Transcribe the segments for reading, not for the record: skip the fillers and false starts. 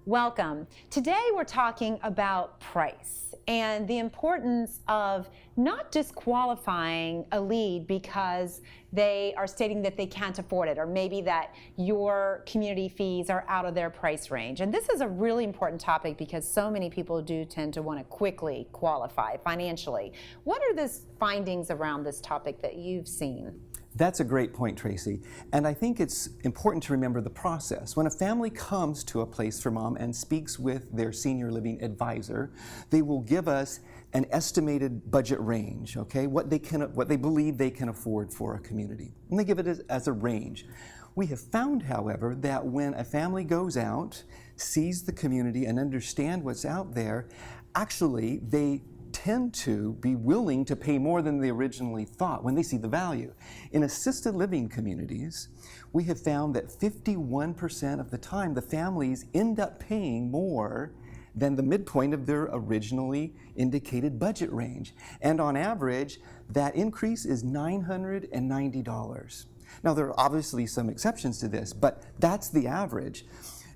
Welcome. Today we're talking about price and the importance of not disqualifying a lead because they are stating that they can't afford it, or maybe that your community fees are out of their price range. And this is a really important topic because so many people do tend to want to quickly qualify financially. What are the findings around this topic that you've seen? That's a great point, Tracy. And I think it's important to remember the process. When a family comes to a Place for Mom and speaks with their senior living advisor, they will give us an estimated budget range, okay? What they believe they can afford for a community. And they give it as a range. We have found, however, that when a family goes out, sees the community and understand what's out there, actually they tend to be willing to pay more than they originally thought when they see the value. In assisted living communities, we have found that 51% of the time the families end up paying more than the midpoint of their originally indicated budget range. And on average, that increase is $990. Now, there are obviously some exceptions to this, but that's the average.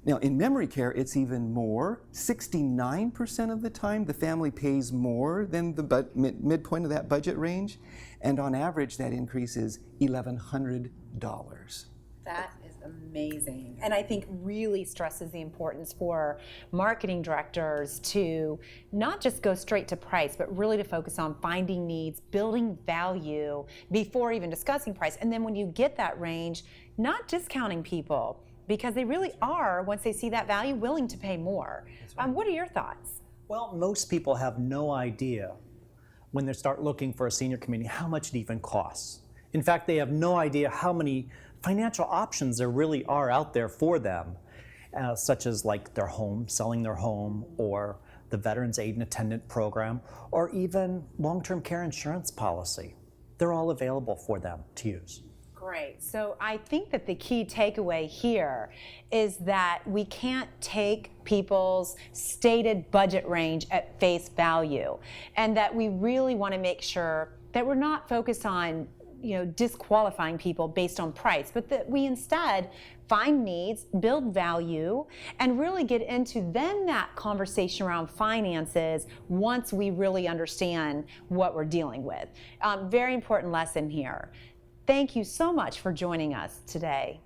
Now, in memory care, it's even more. 69% of the time, the family pays more than the midpoint of that budget range. And on average, that increase is $1,100. That is amazing. And I think really stresses the importance for marketing directors to not just go straight to price, but really to focus on finding needs, building value before even discussing price. And then when you get that range, not discounting people, because they really are, once they see that value, willing to pay more. Right. What are your thoughts? Well, most people have no idea when they start looking for a senior community how much it even costs. In fact, they have no idea how many financial options there really are out there for them, such as like their home, selling their home, or the Veterans Aid and Attendant Program, or even long-term care insurance policy. They're all available for them to use. Great. So I think that the key takeaway here is that we can't take people's stated budget range at face value, and that we really want to make sure that we're not focused on disqualifying people based on price, but that we instead find needs, build value, and really get into then that conversation around finances once we really understand what we're dealing with. Very important lesson here. Thank you so much for joining us today.